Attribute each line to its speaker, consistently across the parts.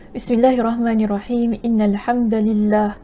Speaker 1: Bismillahirrahmanirrahim. Innal hamdalillah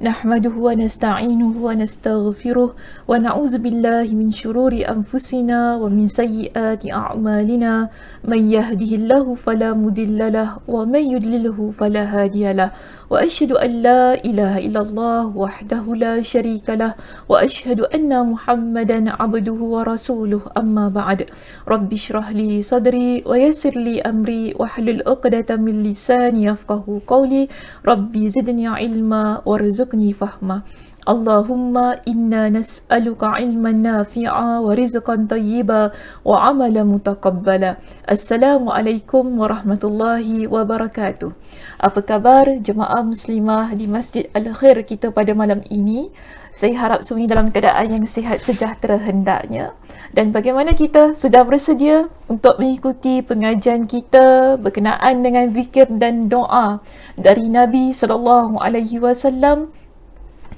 Speaker 1: nahmaduhu wa nasta'inuhu wa nastaghfiruh wa na'udzu billahi min shururi anfusina wa min sayyiati a'malina may yahdihillahu fala mudhillalah wa may yudlilhu fala hadiyalah wa asyhadu an la ilaha illallah wahdahu la syarikalah wa asyhadu anna Muhammadan abduhu wa rasuluh amma ba'd. Rabbi shrah li sadri wa yassir li amri wahlul 'uqdatam min lisani yafqahu qawli. Rabbi zidni ilma warzuqni fahma. Allahumma inna nas'aluka ilman nafi'a wa rizqan tayyiba wa amalan mutaqabbala. Assalamualaikum warahmatullahi wabarakatuh. Apa khabar jemaah muslimah di Masjid Al-Khair kita pada malam ini? Saya harap semuanya dalam keadaan yang sihat sejahtera hendaknya. Dan bagaimana kita sudah bersedia untuk mengikuti pengajian kita berkenaan dengan zikir dan doa dari Nabi SAW,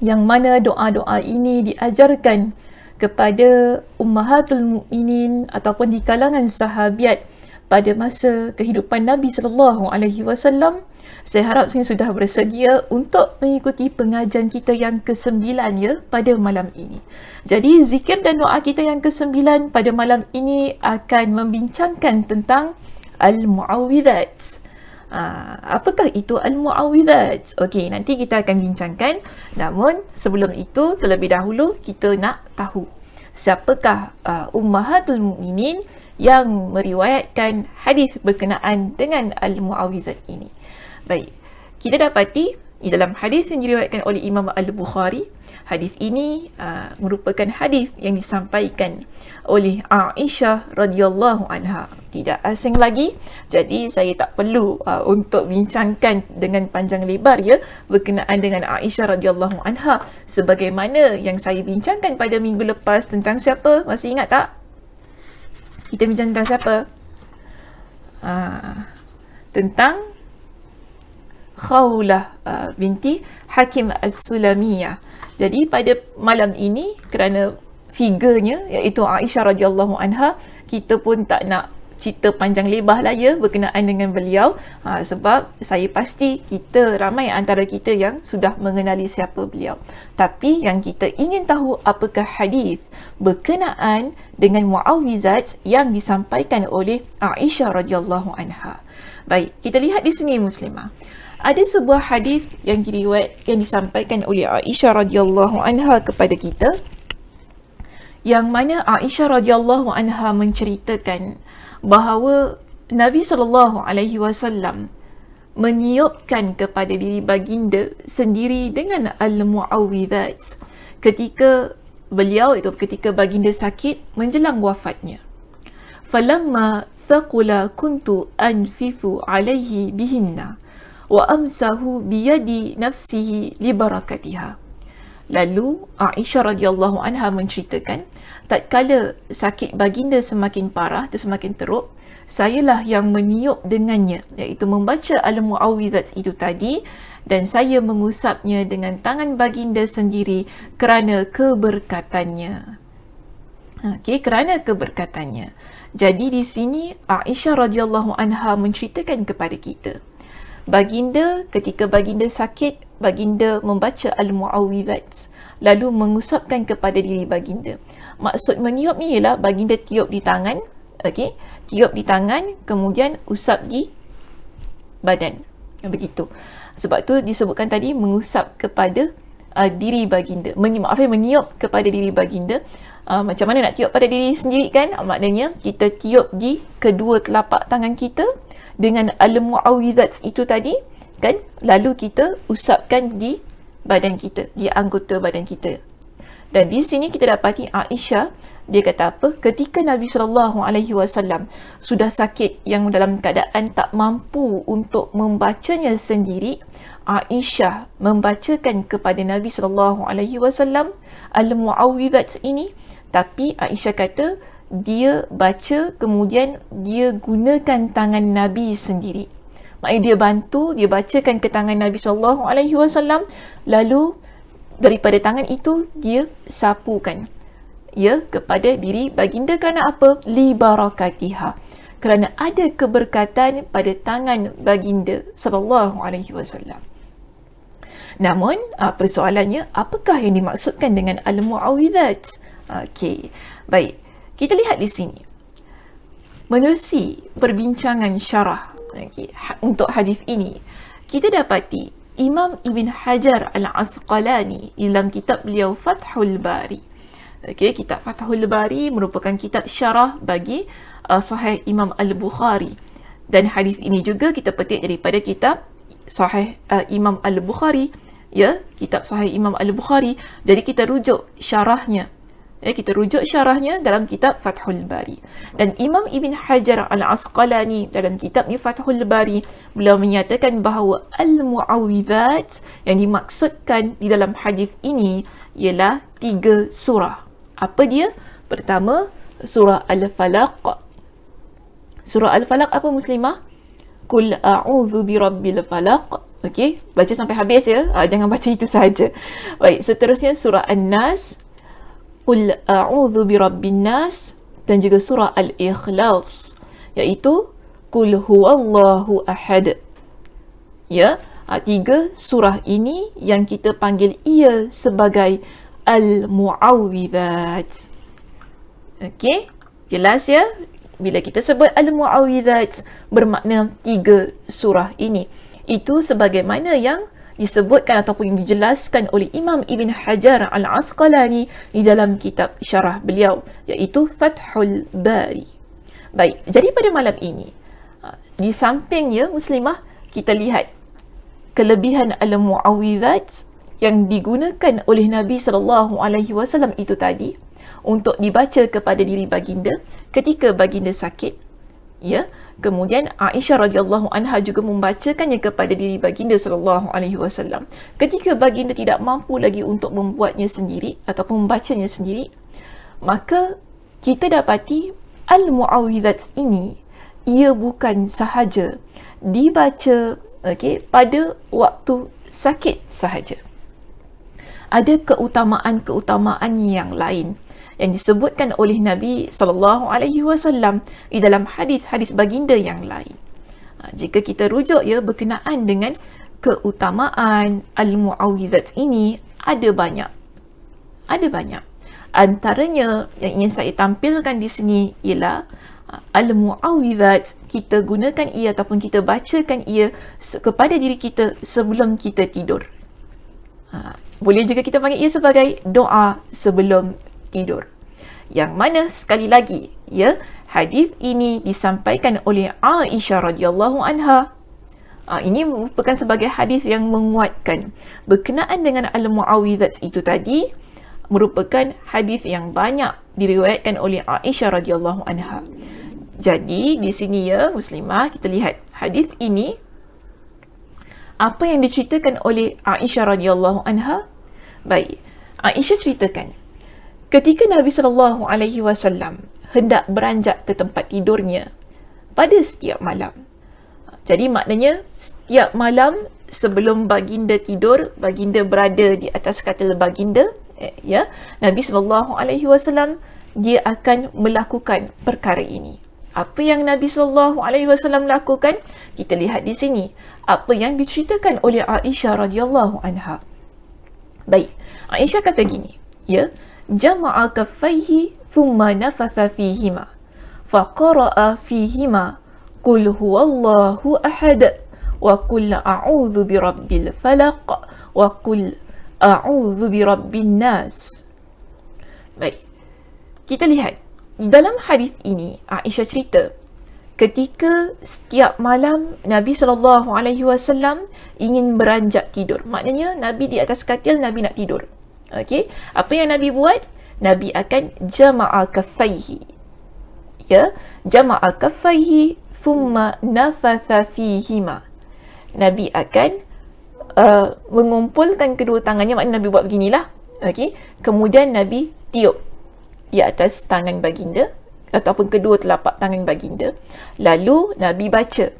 Speaker 1: yang mana doa-doa ini diajarkan kepada ummahatul mukminin ataupun di kalangan sahabiat pada masa kehidupan Nabi SAW. Saya harap semua sudah bersedia untuk mengikuti pengajian kita yang ke-9 ya pada malam ini. Jadi zikir dan doa kita yang ke-9 pada malam ini akan membincangkan tentang al-mu'awwidhat. Apakah itu al-mu'awwidhat? Okey, nanti kita akan bincangkan. Namun sebelum itu, terlebih dahulu kita nak tahu siapakah ummahatul mukminin yang meriwayatkan hadis berkenaan dengan al-mu'awwidhat ini. Baik, kita dapati di dalam hadis yang diriwayatkan oleh Imam Al-Bukhari. Hadis ini merupakan hadis yang disampaikan oleh Aisyah radhiyallahu anha. Tidak asing lagi, jadi saya tak perlu untuk bincangkan dengan panjang lebar ya berkenaan dengan Aisyah radhiyallahu anha, sebagaimana yang saya bincangkan pada minggu lepas tentang siapa? Masih ingat tak? Kita bincang tentang siapa? Tentang Khawlah binti Hakim As-Sulamiyah. Jadi pada malam ini, kerana figurnya iaitu Aisyah radhiyallahu anha, kita pun tak nak cerita panjang lebar lah ya berkenaan dengan beliau, sebab saya pasti kita ramai antara kita yang sudah mengenali siapa beliau. Tapi yang kita ingin tahu apakah hadis berkenaan dengan mu'awwizat yang disampaikan oleh Aisyah radhiyallahu anha. Baik, kita lihat di sini muslimah. Ada sebuah hadis yang disampaikan oleh Aisyah radhiyallahu anha kepada kita, yang mana Aisyah radhiyallahu anha menceritakan bahawa Nabi SAW meniupkan kepada diri baginda sendiri dengan al-mu'awwidhat ketika baginda sakit menjelang wafatnya. Falamma thaqula kuntu anfifu alaihi bihinna wa amsahu biyadi nafsihi li barakatiha. Lalu Aisyah radhiyallahu anha menceritakan, tatkala sakit baginda semakin parah dan semakin teruk, sayalah yang meniup dengannya, iaitu membaca al-mu'awwidhat itu tadi, dan saya mengusapnya dengan tangan baginda sendiri kerana keberkatannya. Okey, kerana keberkatannya. Jadi di sini Aisyah radhiyallahu anha menceritakan kepada kita, baginda ketika baginda sakit, baginda membaca al-mu'awwidhat lalu mengusapkan kepada diri baginda. Maksud meniup ni ialah baginda tiup di tangan, okey, tiup di tangan kemudian usap di badan. Begitu. Sebab tu disebutkan tadi mengusap kepada diri baginda. Meniup kepada diri baginda. Macam mana nak tiup pada diri sendiri kan? Maknanya kita tiup di kedua telapak tangan kita dengan al-mu'awwidhat itu tadi kan, lalu kita usapkan di badan kita, di anggota badan kita. Dan di sini kita dapati Aisyah, dia kata apa? Ketika Nabi SAW sudah sakit yang dalam keadaan tak mampu untuk membacanya sendiri, Aisyah membacakan kepada Nabi SAW al-mu'awwidhat ini. Tapi Aisyah kata dia baca kemudian dia gunakan tangan Nabi sendiri. Maknanya dia bantu, dia bacakan ke tangan Nabi SAW, lalu daripada tangan itu dia sapukan ya kepada diri baginda. Kerana apa? Li barakatiha, kerana ada keberkatan pada tangan baginda sallallahu alaihi wasallam. Namun, persoalannya, apakah yang dimaksudkan dengan al-mu'awwidhat? Okey, baik. Kita lihat di sini. Menerusi perbincangan syarah untuk hadis ini, kita dapati Imam Ibn Hajar Al-Asqalani dalam kitab beliau Fathul Bari. Kitab Fathul Bari merupakan kitab syarah bagi Sahih Imam Al-Bukhari. Dan hadis ini juga kita petik daripada kitab Sahih Imam Al-Bukhari, kitab Sahih Imam Al-Bukhari. Jadi kita rujuk syarahnya. Kita rujuk syarahnya dalam kitab Fathul Bari. Dan Imam Ibn Hajar Al-Asqalani dalam kitabnya Fathul Bari, beliau menyatakan bahawa al-mu'awwidhat yang dimaksudkan di dalam hadis ini ialah 3 surah. Apa dia? Pertama, surah Al-Falaq. Surah Al-Falaq apa muslimah? Qul a'udzu birabbil falaq. Okey, baca sampai habis ya. Jangan baca itu sahaja. Baik, seterusnya surah An-Nas. Qul a'udzu birabbin nas, dan juga surah Al-Ikhlas, iaitu Qul huwallahu ahad. 3 surah ini yang kita panggil ia sebagai al-mu'awwidhat. Okey, jelas ya? Bila kita sebut al-mu'awwidhat, bermakna 3 surah ini. Itu sebagaimana yang disebutkan ataupun yang dijelaskan oleh Imam Ibn Hajar Al-Asqalani di dalam kitab syarah beliau, iaitu Fathul Bari. Baik, jadi pada malam ini, di sampingnya muslimah, kita lihat kelebihan al-mu'awwidhat yang digunakan oleh Nabi SAW itu tadi untuk dibaca kepada diri baginda ketika baginda sakit. Kemudian Aisyah radhiyallahu anha juga membacakannya kepada diri baginda sallallahu alaihi wasallam ketika baginda tidak mampu lagi untuk membuatnya sendiri ataupun membacanya sendiri. Maka kita dapati al-mu'awwidhat ini ia bukan sahaja dibaca pada waktu sakit sahaja. Ada keutamaan-keutamaan yang lain yang disebutkan oleh Nabi SAW di dalam hadis-hadis baginda yang lain. Jika kita rujuk berkenaan dengan keutamaan al-mu'awwidhat ini, ada banyak. Antaranya yang ingin saya tampilkan di sini ialah al-mu'awwidhat kita gunakan ia ataupun kita bacakan ia kepada diri kita sebelum kita tidur. Boleh juga kita panggil ia sebagai doa sebelum tidur. Yang mana sekali lagi, hadis ini disampaikan oleh Aisyah radhiyallahu anha. Ini merupakan sebagai hadis yang menguatkan berkenaan dengan al-mu'awwidhat itu tadi, merupakan hadis yang banyak diriwayatkan oleh Aisyah radhiyallahu anha. Jadi di sini muslimah, kita lihat hadis ini apa yang diceritakan oleh Aisyah radhiyallahu anha. Baik, Aisyah ceritakan ketika Nabi SAW hendak beranjak ke tempat tidurnya pada setiap malam. Jadi maknanya setiap malam sebelum baginda tidur, baginda berada di atas katil baginda, Nabi SAW dia akan melakukan perkara ini. Apa yang Nabi SAW lakukan? Kita lihat di sini apa yang diceritakan oleh Aisyah radhiyallahu anha. Baik, Aisyah kata gini, jama'a kaffaihi thumma nafatha fihima faqara'a fihima qul huwallahu ahad wa qul a'udzu birabbil falaq wa qul a'udzu birabbin nas. Baik, kita lihat di dalam hadis ini Aisyah cerita ketika setiap malam Nabi SAW ingin beranjak tidur. Maknanya Nabi di atas katil, Nabi nak tidur. Okey, apa yang Nabi buat? Nabi akan jama'a kaffaihi. Jama'a kaffaihi thumma nafatha fihima. Nabi akan mengumpulkan kedua tangannya, maknanya Nabi buat beginilah. Okey, kemudian Nabi tiup di atas tangan baginda ataupun kedua telapak tangan baginda. Lalu Nabi baca.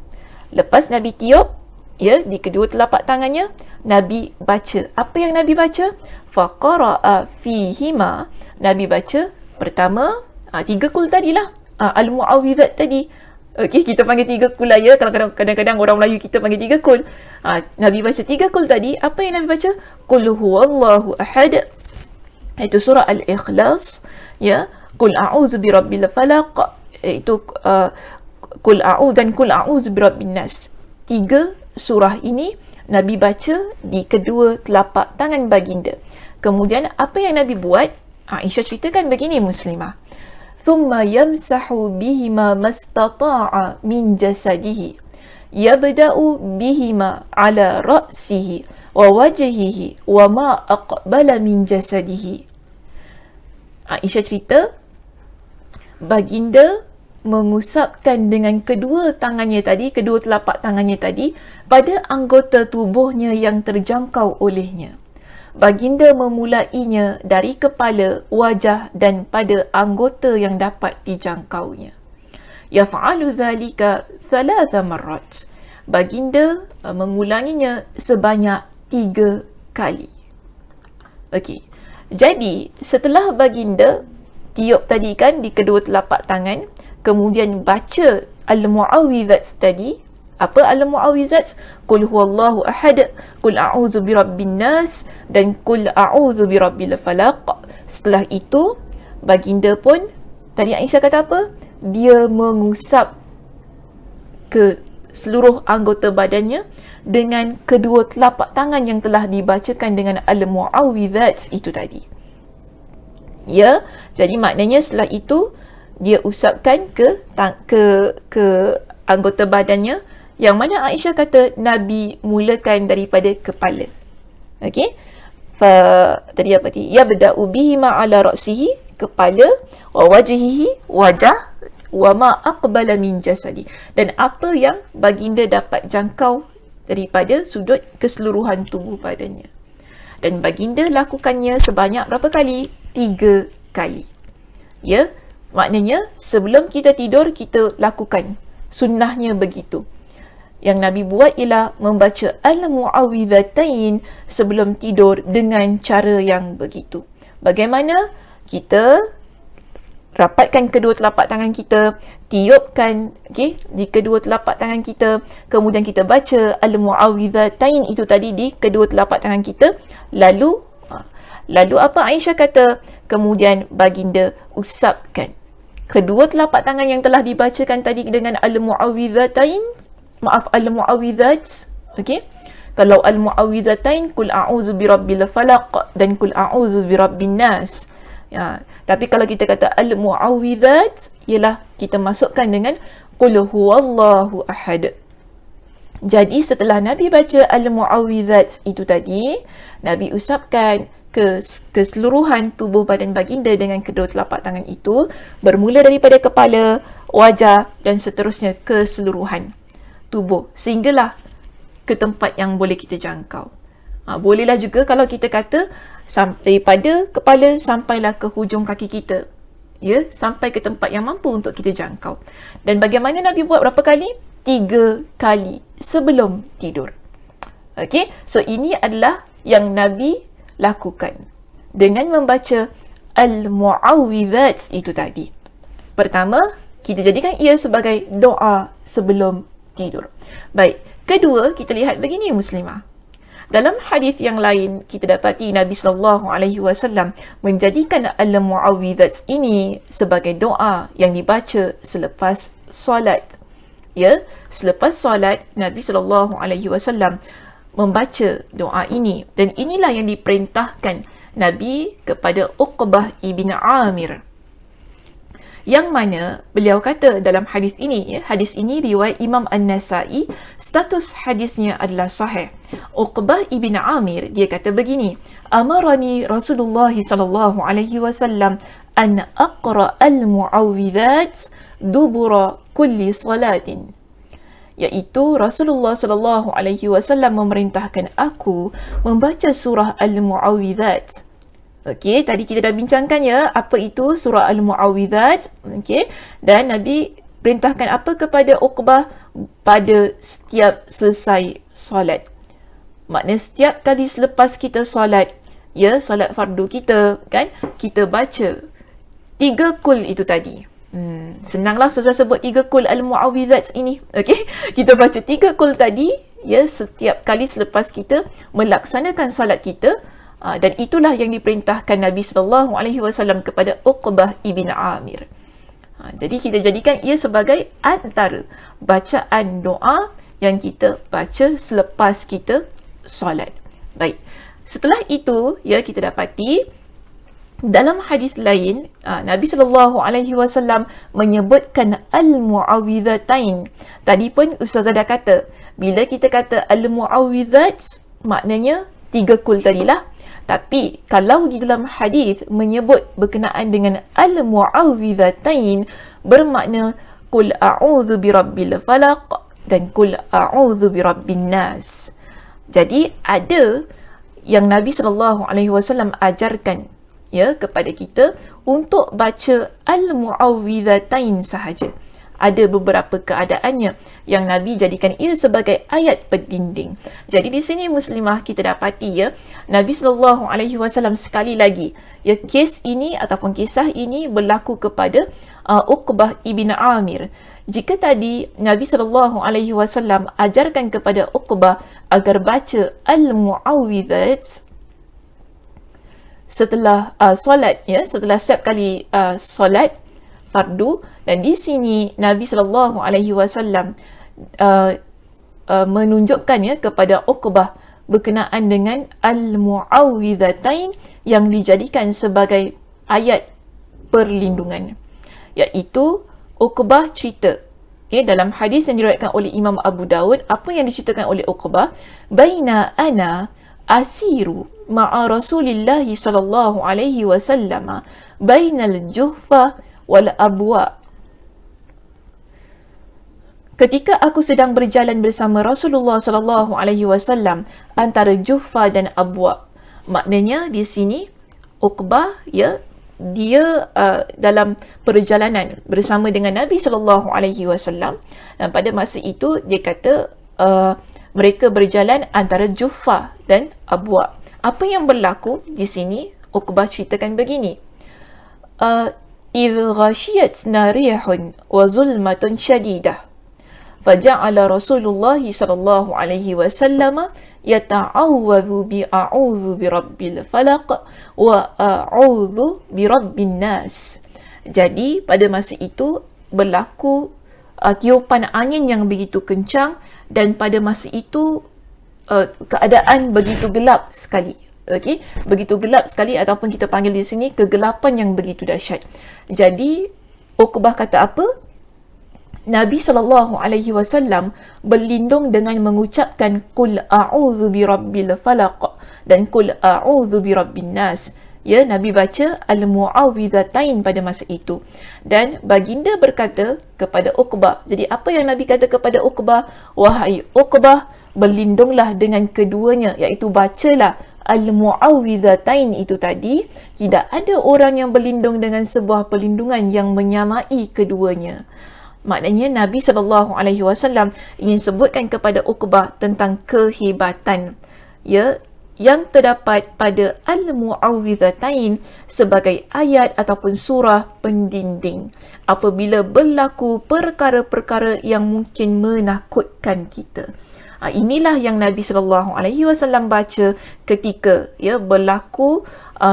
Speaker 1: Lepas Nabi tiup di kedua telapak tangannya, Nabi baca. Apa yang Nabi baca? Faqara'a fihima. Nabi baca pertama 3 qul tadilah, al-mu'awwidhat tadi, Okey, kita panggil 3 kul lah ya. Kalau kadang-kadang orang Melayu kita panggil 3 kul. Nabi baca 3 kul tadi. Apa yang Nabi baca? Qul huwallahu ahad. Itu surah Al-Ikhlas. Ya. Qul a'udzu birabbil falaq. Itu Qul a'udzu dan Qul a'udzu birabbin nas. 3 surah ini Nabi baca di kedua telapak tangan baginda. Kemudian apa yang Nabi buat? Aisyah ceritakan begini, Muslimah. ثم يمسح بهما ما استطاع من جسده يبدأ بهما على رأسه ووجهه وما أقبل من جسده. Aisyah cerita, baginda mengusapkan dengan kedua tangannya tadi, kedua telapak tangannya tadi pada anggota tubuhnya yang terjangkau olehnya. Baginda memulainya dari kepala, wajah dan pada anggota yang dapat dijangkaunya. Yaf'alu dhalika thalatha marrat. Baginda mengulanginya sebanyak 3 kali. Okey. Jadi, setelah baginda tiup tadi kan di kedua telapak tangan, kemudian baca al-mu'awwidhat tadi. Apa al-mu'awwizat? Qul huwallahu ahad, qul a'udzu birabbin nas dan qul a'udzu birabbil falaq. Setelah itu baginda pun, tadi Aisyah kata apa? Dia mengusap ke seluruh anggota badannya dengan kedua telapak tangan yang telah dibacakan dengan al-mu'awwizat itu tadi. Ya, jadi maknanya setelah itu dia usapkan ke anggota badannya, yang mana Aisyah kata Nabi mulakan daripada kepala. Okey? Tadi apa tadi? Yabda'u bihima ala ra'sihi, kepala, wa wajhihi, wajah, wa ma aqbala min jasadi. Dan apa yang baginda dapat jangkau daripada sudut keseluruhan tubuh badannya. Dan baginda lakukannya sebanyak berapa kali? 3 kali. Ya? Maknanya sebelum kita tidur kita lakukan. Sunnahnya begitu. Yang Nabi buat ialah membaca al-mu'awwidhatain sebelum tidur dengan cara yang begitu. Bagaimana? Kita rapatkan kedua telapak tangan kita, tiupkan di kedua telapak tangan kita, kemudian kita baca al-mu'awwidhatain itu tadi di kedua telapak tangan kita, lalu apa Aisyah kata? Kemudian baginda usapkan kedua telapak tangan yang telah dibacakan tadi dengan al-mu'awwidhatain, al-mu'awwidhat. Okey, kalau al-mu'awwidhatain qul a'udzu birabbil falaq dan qul a'udzu birabbin nas. Ya, tapi kalau kita kata al-mu'awwidhat ialah kita masukkan dengan qul huwallahu ahad. Jadi setelah Nabi baca al-mu'awwidhat itu tadi, Nabi usapkan ke keseluruhan tubuh badan baginda dengan kedua telapak tangan itu, bermula daripada kepala, wajah dan seterusnya keseluruhan tubuh, sehinggalah ke tempat yang boleh kita jangkau. Bolehlah juga kalau kita kata daripada kepala sampailah ke hujung kaki kita, ya, sampai ke tempat yang mampu untuk kita jangkau. Dan bagaimana Nabi buat berapa kali? 3 kali sebelum tidur. Okey, so ini adalah yang Nabi lakukan dengan membaca al-mu'awwidhat itu tadi. Pertama, kita jadikan ia sebagai doa sebelum tidur. Baik, kedua kita lihat begini, Muslimah. Dalam hadis yang lain kita dapati Nabi sallallahu alaihi wasallam menjadikan al-mu'awwidhat ini sebagai doa yang dibaca selepas solat. Ya, selepas solat Nabi sallallahu alaihi wasallam membaca doa ini, dan inilah yang diperintahkan Nabi kepada Uqbah ibn Amir, yang mana beliau kata dalam hadis ini, ya, hadis ini riwayat Imam An-Nasa'i, status hadisnya adalah sahih. Uqbah ibn Amir dia kata begini, amarani Rasulullah sallallahu alaihi wasallam an aqra al-mu'awwidhat dubura kulli salatin, iaitu Rasulullah sallallahu alaihi wasallam memerintahkan aku membaca surah Al-Mu'awwidhat. Okey, tadi kita dah bincangkan ya apa itu surah Al-Mu'awwidhat. Okey, dan Nabi perintahkan apa kepada Uqbah pada setiap selesai solat. Maknanya setiap kali selepas kita solat, ya, solat fardu kita kan, kita baca 3 kul itu tadi. Senanglah Ustazah sebut 3 kul al-mu'awwidhat ini. Okey, kita baca 3 kul tadi ya setiap kali selepas kita melaksanakan solat kita, dan itulah yang diperintahkan Nabi sallallahu alaihi wasallam kepada Uqbah ibn Amir. Jadi kita jadikan ia sebagai antara bacaan doa yang kita baca selepas kita solat. Baik. Setelah itu ya kita dapati dalam hadis lain, Nabi sallallahu alaihi wasallam menyebutkan al-mu'awwidhatain. Tadi pun Ustazah dah kata, bila kita kata al-mu'awwidhat maknanya 3 kul tadilah. Tapi kalau di dalam hadis menyebut berkenaan dengan al-mu'awwidhatain, bermakna qul a'udzu birabbil falaq dan qul a'udzu birabbin nas. Jadi ada yang Nabi sallallahu alaihi wasallam ajarkan ya kepada kita untuk baca al-mu'awwidhatain sahaja. Ada beberapa keadaannya yang Nabi jadikan ia sebagai ayat pendinding. Jadi di sini muslimah kita dapati ya, Nabi sallallahu alaihi wasallam sekali lagi ya, kes ini ataupun kisah ini berlaku kepada Uqbah ibn Amir. Jika tadi Nabi sallallahu alaihi wasallam ajarkan kepada Uqbah agar baca al-mu'awwidhat setelah solat ya, setelah setiap kali solat fardu, dan di sini Nabi sallallahu alaihi wasallam menunjukkan ya kepada Uqbah berkenaan dengan al-mu'awwidhatain yang dijadikan sebagai ayat perlindungan, iaitu Uqbah cerita dalam hadis yang diriwayatkan oleh Imam Abu Dawud. Apa yang diceritakan oleh Uqbah? Baina ana asiru ma'a Rasulillah sallallahu alaihi wasallam bainal juhfa wal abwa. Ketika aku sedang berjalan bersama Rasulullah sallallahu alaihi wasallam antara Juhfa dan Abwa. Maknanya di sini Uqbah ya, dia dalam perjalanan bersama dengan Nabi sallallahu alaihi wasallam, dan pada masa itu dia kata mereka berjalan antara Juhfa dan Abwa. Apa yang berlaku di sini? Uqbah ceritakan begini. إذ غشيتنا ريح وظلمة شديدة فجعل رسول الله صلى الله عليه وسلم يتعوذ بأعوذ برب الفلق وأعوذ برب الناس. Jadi pada masa itu berlaku tiupan angin yang begitu kencang, dan pada masa itu keadaan begitu gelap sekali. Okey, begitu gelap sekali, ataupun kita panggil di sini kegelapan yang begitu dahsyat. Jadi Uqbah kata apa? Nabi sallallahu alaihi wasallam berlindung dengan mengucapkan qul a'udzu birabbil falaq dan qul a'udzu birabbin nas. Ya, Nabi baca al-mu'awwidhatain pada masa itu. Dan baginda berkata kepada Uqbah. Jadi apa yang Nabi kata kepada Uqbah? Wahai Uqbah, berlindunglah dengan keduanya, iaitu bacalah al-mu'awwidhatain itu tadi. Tidak ada orang yang berlindung dengan sebuah perlindungan yang menyamai keduanya. Maknanya Nabi SAW ingin sebutkan kepada Uqbah tentang kehebatan ya yang terdapat pada al-mu'awwidhatain sebagai ayat ataupun surah pendinding apabila berlaku perkara-perkara yang mungkin menakutkan kita. Inilah yang Nabi SAW baca ketika ya berlaku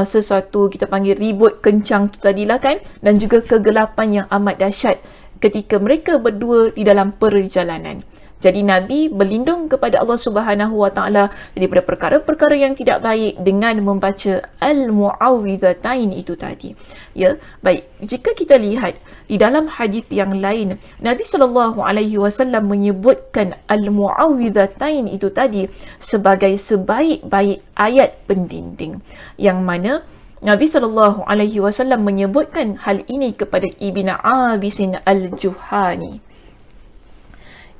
Speaker 1: sesuatu kita panggil ribut kencang tu tadilah kan, dan juga kegelapan yang amat dahsyat ketika mereka berdua di dalam perjalanan. Jadi Nabi berlindung kepada Allah Subhanahu Wa Taala daripada perkara-perkara yang tidak baik dengan membaca al-mu'awwidhatain itu tadi. Ya, baik. Jika kita lihat di dalam hadis yang lain, Nabi SAW menyebutkan al-mu'awwidhatain itu tadi sebagai sebaik-baik ayat pendinding, yang mana Nabi SAW menyebutkan hal ini kepada Ibn Abis al-Juhani.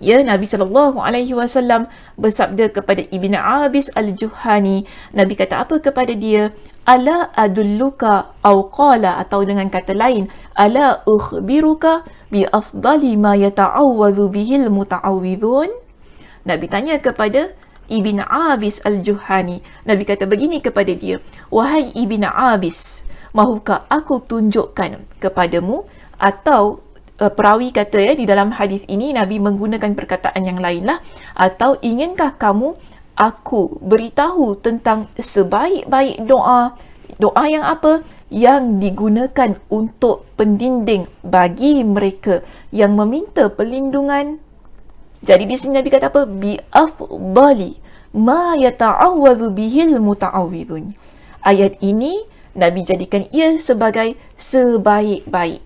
Speaker 1: Ya, Nabi SAW bersabda kepada Ibn Abis al-Juhani. Nabi kata apa kepada dia? Ala adulluka, au qala, atau dengan kata lain, ala ukhbiruka bi afdali ma yata'awwadhu bihil muta'awwidhun. Nabi tanya kepada Ibn Abis al-Juhani. Nabi kata begini kepada dia, wahai Ibn Abis, mahukah aku tunjukkan kepadamu atau perawi kata di dalam hadis ini Nabi menggunakan perkataan yang lain lah, atau inginkah kamu aku beritahu tentang sebaik-baik doa yang apa? Yang digunakan untuk pendinding bagi mereka yang meminta perlindungan. Jadi di sini Nabi kata apa? Bi afdali ma yata'awwadhu bihil muta'awwidhun. Ayat ini Nabi jadikan ia sebagai sebaik-baik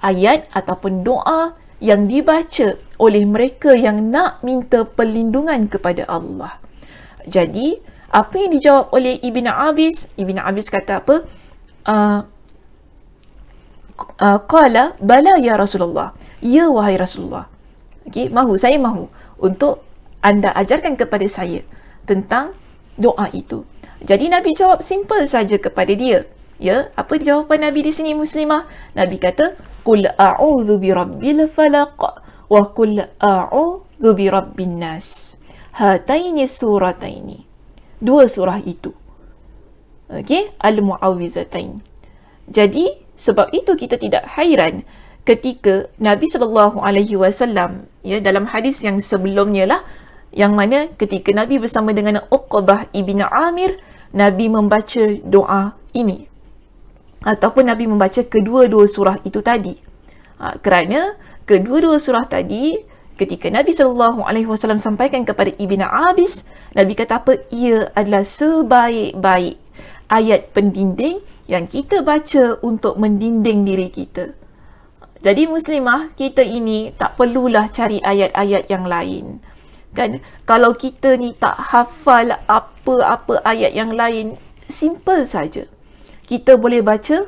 Speaker 1: ayat ataupun doa yang dibaca oleh mereka yang nak minta perlindungan kepada Allah. Jadi, apa yang dijawab oleh Ibn Abis? Ibn Abis kata apa? Qala bala ya Rasulullah. Ya wahai Rasulullah. Okay, saya mahu untuk anda ajarkan kepada saya tentang doa itu. Jadi Nabi jawab simple saja kepada dia. Ya, apa jawapan Nabi di sini Muslimah? Nabi kata, "Qul a'udzu birabbil falaq wa qul a'udzu birabbin nas." Hataini surataini. Dua surah itu. Okey, al-mu'awwizatain. Jadi, sebab itu kita tidak hairan ketika Nabi SAW, ya, dalam hadis yang sebelumnya lah, yang mana ketika Nabi bersama dengan Uqbah ibn Amir, Nabi membaca doa ini. Ataupun Nabi membaca kedua-dua surah itu tadi. Kerana kedua-dua surah tadi, ketika Nabi SAW sampaikan kepada Ibn Abis, Nabi kata apa? Ia adalah sebaik-baik ayat pendinding yang kita baca untuk mendinding diri kita. Jadi Muslimah, kita ini tak perlulah cari ayat-ayat yang lain. Kan? Kalau kita ni tak hafal apa-apa ayat yang lain, simple saja. Kita boleh baca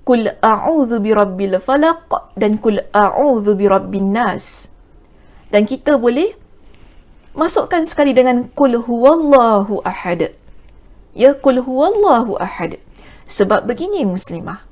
Speaker 1: Qul a'udzu birabbil falaq dan Qul a'udzu birabbin nas. Dan kita boleh masukkan sekali dengan Qul huwallahu ahad. Ya, Qul huwallahu ahad. Sebab begini Muslimah,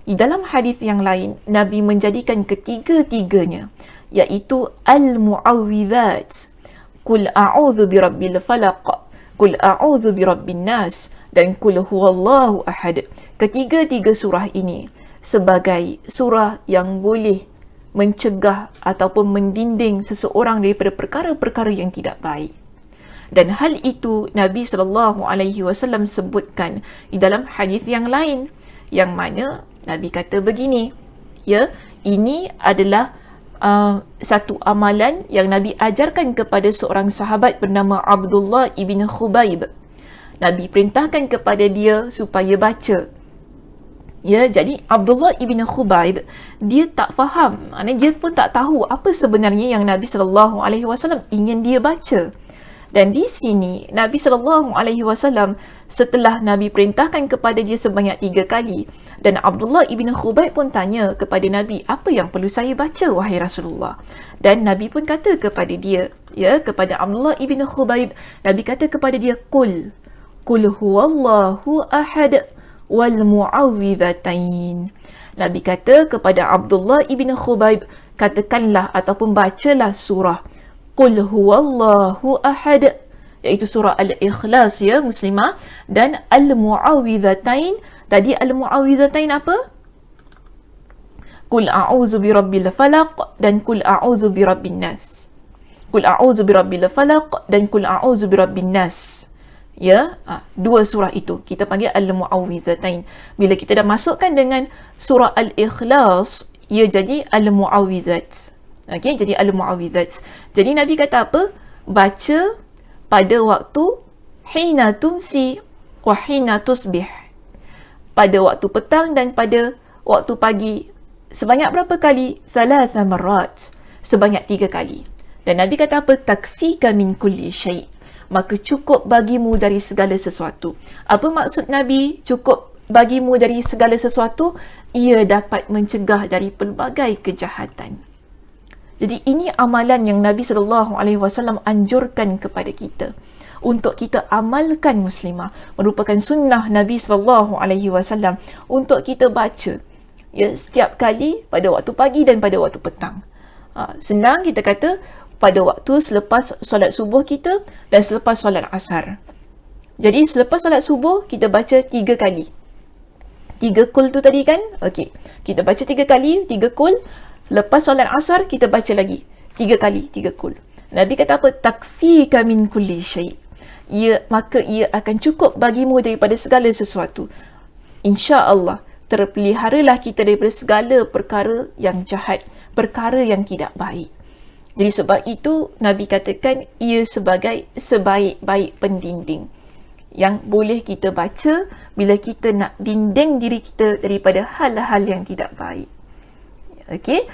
Speaker 1: di dalam hadis yang lain Nabi menjadikan ketiga-tiganya, iaitu al-mu'awwidhat, Qul a'udzu birabbil falaq, Qul a'udzu birabbin nas dan Qul huwallahu ahad. Ketiga-tiga surah ini sebagai surah yang boleh mencegah ataupun mendinding seseorang daripada perkara-perkara yang tidak baik. Dan hal itu Nabi SAW sebutkan di dalam hadis yang lain, yang mana Nabi kata begini, ya, ini adalah satu amalan yang Nabi ajarkan kepada seorang sahabat bernama Abdullah ibn Khubayb. Nabi perintahkan kepada dia supaya baca. Ya, jadi Abdullah ibn Khubayb, dia tak faham, maknanya dia pun tak tahu apa sebenarnya yang Nabi SAW ingin dia baca. Dan di sini Nabi SAW, setelah Nabi perintahkan kepada dia sebanyak 3 kali, dan Abdullah ibn Khubayb pun tanya kepada Nabi, apa yang perlu saya baca wahai Rasulullah? Dan Nabi pun kata kepada dia, ya, kepada Abdullah ibn Khubayb, Nabi kata kepada dia, Qul huwallahu ahad wal mu'awwidhatain. Nabi kata kepada Abdullah ibn Khubayb, katakanlah ataupun bacalah surah Qul huwallahu ahad, iaitu surah Al-Ikhlas, ya Muslimah, dan al-mu'awwidhatain. Tadi al-mu'awwidhatain apa? Qul a'udzu birabbil falaq dan Qul a'udzu birabbin nas. Qul a'udzu birabbil falaq dan Qul a'udzu birabbin nas. Ya, dua surah itu kita panggil al-mu'awwizatain. Bila kita dah masukkan dengan surah Al-Ikhlas, ia jadi al-mu'awwizat. Okey, jadi al-mu'awwizat. Jadi Nabi kata apa? Baca pada waktu hina tumsi wa hina tusbih. Pada waktu petang dan pada waktu pagi. Sebanyak berapa kali? Thalatha marrat. Sebanyak 3 kali. Dan Nabi kata apa? Takfika min kulli syai'. Maka cukup bagimu dari segala sesuatu. Apa maksud Nabi cukup bagimu dari segala sesuatu? Ia dapat mencegah dari pelbagai kejahatan. Jadi ini amalan yang Nabi SAW anjurkan kepada kita untuk kita amalkan Muslimah. Merupakan sunnah Nabi SAW untuk kita baca, ya, setiap kali pada waktu pagi dan pada waktu petang. Senang kita kata pada waktu selepas solat subuh kita dan selepas solat asar. Jadi selepas solat subuh kita baca 3 kali. 3 kul tu tadi kan. Okey, kita baca 3 kali 3 kul. Lepas solat asar kita baca lagi 3 kali 3 kul. Nabi kata apa? Takfika min kulli syai'. Maka ia akan cukup bagimu daripada segala sesuatu. Insya-Allah terpeliharalah kita daripada segala perkara yang jahat, perkara yang tidak baik. Jadi sebab itu Nabi katakan ia sebagai sebaik-baik pendinding yang boleh kita baca bila kita nak dinding diri kita daripada hal-hal yang tidak baik. Okey,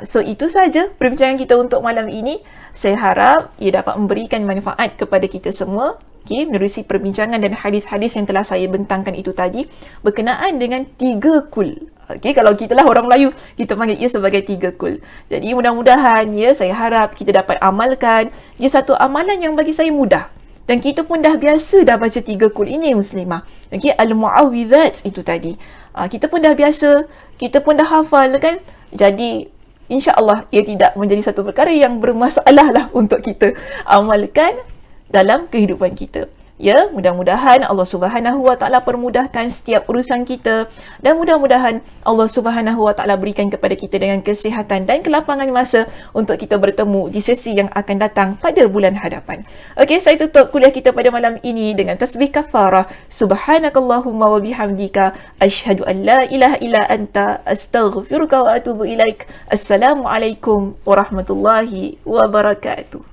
Speaker 1: so itu saja perbincangan kita untuk malam ini. Saya harap ia dapat memberikan manfaat kepada kita semua. Okey, menerusi perbincangan dan hadis-hadis yang telah saya bentangkan itu tadi berkenaan dengan 3 kul. Okey, kalau kita lah orang Melayu, kita panggil ia sebagai 3 kul. Jadi mudah-mudahan ya, saya harap kita dapat amalkan. Ia satu amalan yang bagi saya mudah. Dan kita pun dah biasa dah baca 3 kul ini muslimah. Okey, al-mu'awwidhats itu tadi. Kita pun dah biasa, kita pun dah hafal kan. Jadi insya-Allah ia tidak menjadi satu perkara yang bermasalah lah untuk kita amalkan dalam kehidupan kita. Ya, mudah-mudahan Allah Subhanahu Wa Taala permudahkan setiap urusan kita dan mudah-mudahan Allah Subhanahu Wa Taala berikan kepada kita dengan kesihatan dan kelapangan masa untuk kita bertemu di sesi yang akan datang pada bulan hadapan. Okey, saya tutup kuliah kita pada malam ini dengan tasbih kafarah. Subhanakallahumma wa bihamdika asyhadu an la ilaha illa anta astaghfiruka wa atubu ilaik. Assalamualaikum warahmatullahi wabarakatuh.